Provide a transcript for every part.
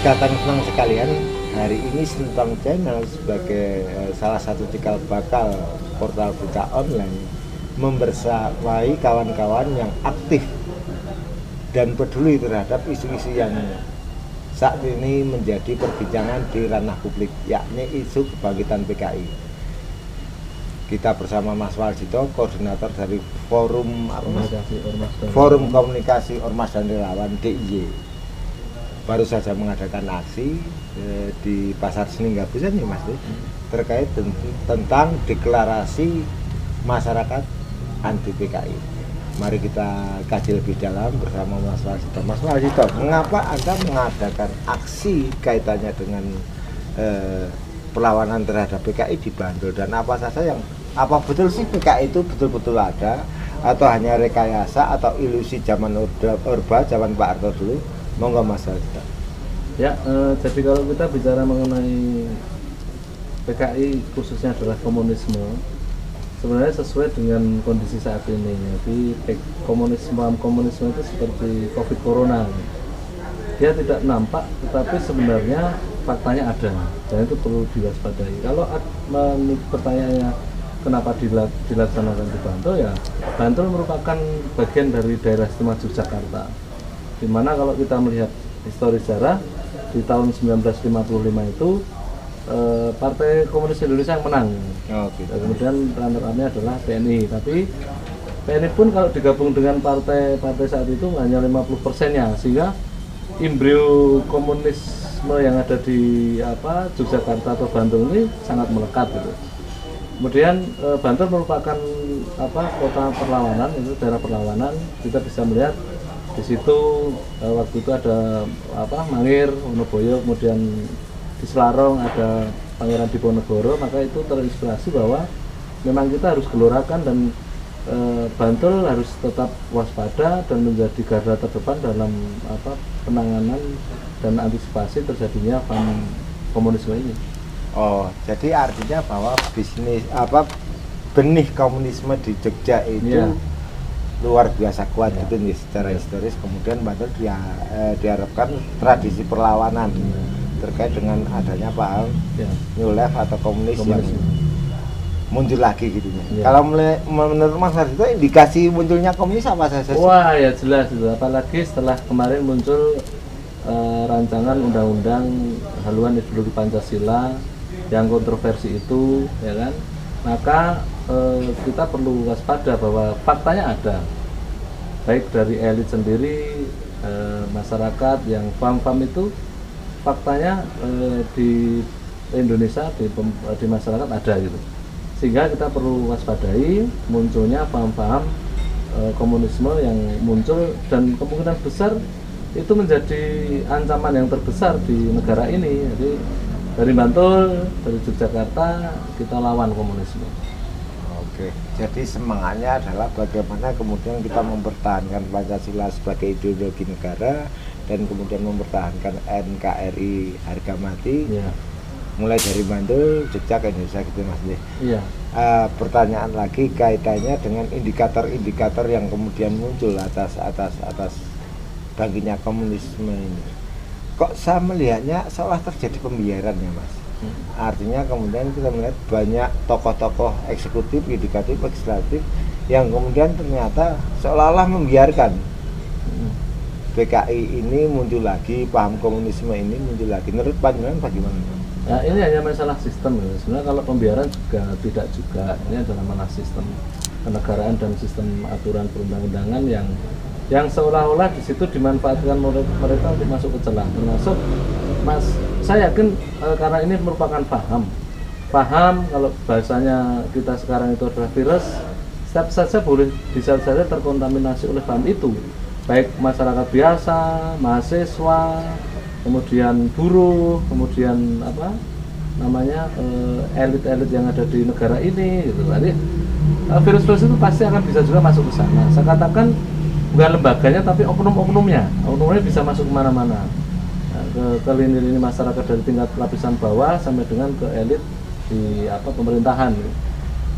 Datang senang sekalian, hari ini Sentong Channel sebagai salah satu cikal bakal portal berita online membersamai kawan-kawan yang aktif dan peduli terhadap isu-isu yang saat ini menjadi perbincangan di ranah publik, yakni isu kebangkitan PKI. Kita bersama Mas Waljito, koordinator dari Forum Komunikasi Ormas dan Relawan DIY. Baru saja mengadakan aksi di Pasar Seni Gabusan ya Mas, terkait tentang deklarasi masyarakat anti PKI. Mari kita kaji lebih dalam bersama Mas Waljito. Mas Waljito, mengapa Anda mengadakan aksi kaitannya dengan perlawanan terhadap PKI di Bantul, dan apa betul sih PKI itu betul-betul ada atau hanya rekayasa atau ilusi zaman Orba, zaman Pak Harto dulu? Monggo Mas Waljito. Ya, jadi kalau kita bicara mengenai PKI khususnya adalah komunisme, sebenarnya sesuai dengan kondisi saat ini. Jadi komunisme itu seperti COVID Corona. Dia tidak nampak, tetapi sebenarnya faktanya ada, dan itu perlu diwaspadai. Kalau pertanyaannya kenapa dilaksanakan di Bantul, ya Bantul merupakan bagian dari daerah istimewa Yogyakarta, di mana kalau kita melihat histori sejarah di tahun 1955 itu Partai Komunis Indonesia yang menang. Dan kemudian runner-up-nya adalah PNI, tapi PNI pun kalau digabung dengan partai-partai saat itu hanya 50%-nya, sehingga embrio komunisme yang ada di Yogyakarta atau Bantul ini sangat melekat gitu. Kemudian Bantul merupakan kota perlawanan, itu daerah perlawanan. Kita bisa melihat di situ waktu itu ada Mangir, Wonoboyo, kemudian di Selarong ada Pangeran Diponegoro. Maka itu terinspirasi bahwa memang kita harus gelorakan, dan Bantul harus tetap waspada dan menjadi garda terdepan dalam penanganan dan antisipasi terjadinya komunisme ini. Oh, jadi artinya bahwa benih komunisme di Jogja itu luar biasa kuat gitu nih secara historis. Kemudian Bantul diharapkan tradisi perlawanan terkait dengan adanya paham New Left atau komunis yang muncul lagi gitu ya. Kalau menurut Mas Waljito, indikasi munculnya komunis apa saja sih? Wah ya jelas itu, apalagi setelah kemarin muncul rancangan undang-undang haluan ideologi Pancasila yang kontroversi itu, ya kan? Maka kita perlu waspada bahwa faktanya ada, baik dari elit sendiri, masyarakat yang paham itu, faktanya di Indonesia di masyarakat ada gitu, sehingga kita perlu waspadai munculnya paham-paham komunisme yang muncul, dan kemungkinan besar itu menjadi ancaman yang terbesar di negara ini. Jadi dari Bantul, dari Yogyakarta, kita lawan komunisme. Oke, jadi semangatnya adalah bagaimana kemudian kita mempertahankan Pancasila sebagai ideologi negara, dan kemudian mempertahankan NKRI harga mati, mulai dari Bantul, Jogja ke Indonesia gitu Mas. Pertanyaan lagi kaitannya dengan indikator-indikator yang kemudian muncul atas bangkitnya komunisme ini. Kok saya melihatnya seolah terjadi pembiaran ya Mas. Artinya kemudian kita melihat banyak tokoh-tokoh eksekutif, yudikatif, legislatif yang kemudian ternyata seolah-olah membiarkan PKI ini muncul lagi, paham komunisme ini muncul lagi. Menurut pandangan bagaimana? Nah, ini hanya masalah sistem ya. Sebenarnya kalau pembiaran tidak juga, ini adalah masalah sistem kenegaraan dan sistem aturan perundang-undangan yang seolah-olah di situ dimanfaatkan mereka untuk masuk ke celah. Termasuk saya yakin karena ini merupakan paham kalau bahasanya kita sekarang itu adalah virus, setiap saja bisa saja terkontaminasi oleh paham itu, baik masyarakat biasa, mahasiswa, kemudian buruh, kemudian elit-elit yang ada di negara ini gitu. Jadi virus-virus itu pasti akan bisa juga masuk ke sana. Saya katakan bukan lembaganya, tapi oknum-oknumnya bisa masuk kemana-mana, ke lini-lini masyarakat dari tingkat lapisan bawah sampai dengan ke elit di pemerintahan.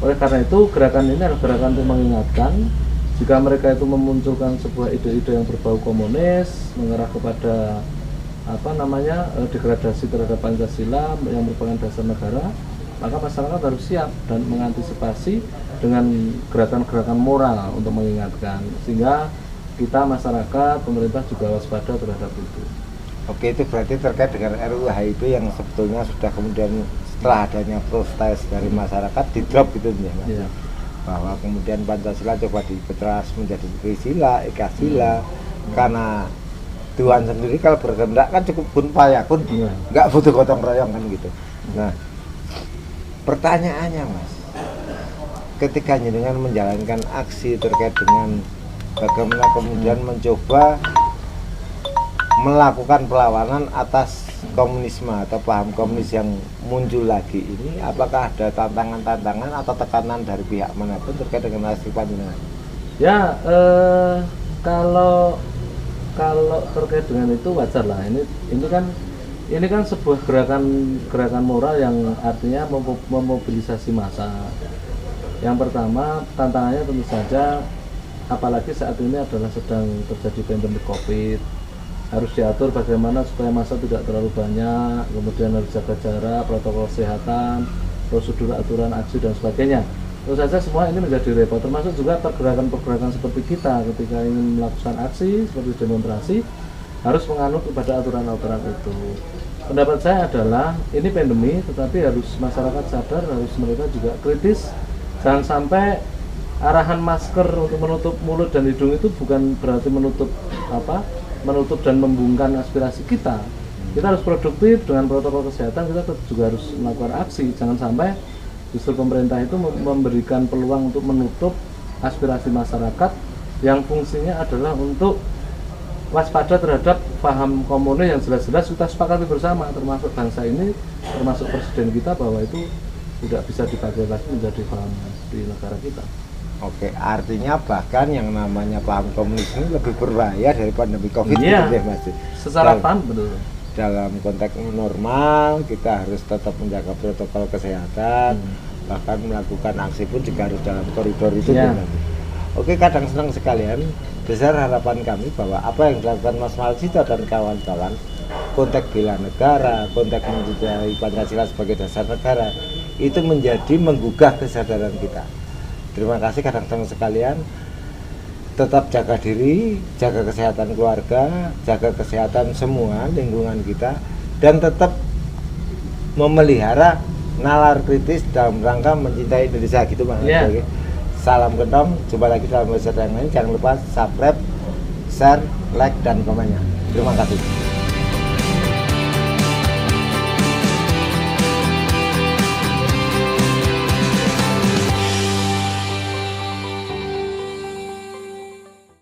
Oleh karena itu gerakan ini adalah gerakan untuk mengingatkan, jika mereka itu memunculkan sebuah ide-ide yang berbau komunis, mengarah kepada degradasi terhadap Pancasila yang merupakan dasar negara, maka masyarakat harus siap dan mengantisipasi dengan gerakan-gerakan moral untuk mengingatkan, sehingga kita masyarakat, pemerintah juga waspada terhadap itu. Oke, itu berarti terkait dengan RUU HIP yang sebetulnya sudah kemudian setelah adanya protes dari masyarakat di drop gitu ya Mas. Iya. Bahwa kemudian Pancasila coba diperas menjadi Trisila, Ekasila, karena Tuhan sendiri kalau berkehendak kan cukup kun fayakun, nggak butuh gotong royong kan gitu. Nah, pertanyaannya Mas, ketika jenengan menjalankan aksi terkait dengan bagaimana kemudian mencoba melakukan perlawanan atas komunisme atau paham komunis yang muncul lagi ini, apakah ada tantangan-tantangan atau tekanan dari pihak manapun terkait dengan aksi panjenengan? Ya, kalau terkait dengan itu wajar lah. Ini kan sebuah gerakan moral yang artinya memobilisasi massa. Yang pertama, tantangannya tentu saja, apalagi saat ini adalah sedang terjadi pandemi COVID, harus diatur bagaimana supaya massa tidak terlalu banyak, kemudian harus jaga jarak, protokol kesehatan, prosedur aturan aksi dan sebagainya. Tentu saja semua ini menjadi repot, termasuk juga pergerakan-pergerakan seperti kita ketika ingin melakukan aksi seperti demonstrasi harus menganut kepada aturan-aturan itu. Pendapat saya adalah ini pandemi, tetapi harus masyarakat sadar, harus mereka juga kritis. Jangan sampai arahan masker untuk menutup mulut dan hidung itu bukan berarti menutup dan membungkam aspirasi kita. Kita harus produktif dengan protokol kesehatan, kita tetap juga harus melakukan aksi. Jangan sampai justru pemerintah itu memberikan peluang untuk menutup aspirasi masyarakat yang fungsinya adalah untuk waspada terhadap paham komunis yang jelas-jelas kita sepakati bersama, termasuk bangsa ini, termasuk presiden kita, bahwa itu tidak bisa dipakai lagi menjadi paham di negara kita. Oke, artinya bahkan yang namanya paham komunis ini lebih berbahaya dari pandemi COVID Iya, gitu ya Mas. secara paham betul. Dalam konteks normal kita harus tetap menjaga protokol kesehatan, bahkan melakukan aksi pun juga harus dalam koridor itu Ya. Mas. Oke, kadang senang sekalian, besar harapan kami bahwa apa yang dilakukan Mas Malsito dan kawan-kawan, konteks bela negara, konteks mencintai Pancasila sebagai dasar negara, itu menjadi menggugah kesadaran kita. Terima kasih kadang-kadang sekalian, tetap jaga diri, jaga kesehatan keluarga, jaga kesehatan semua lingkungan kita, dan tetap memelihara nalar kritis dalam rangka mencintai Indonesia gitu Mas. Yeah. Salam Gentong, jumpa lagi dalam episode yang lain. Jangan lupa subscribe, share, like, dan komennya. Terima kasih.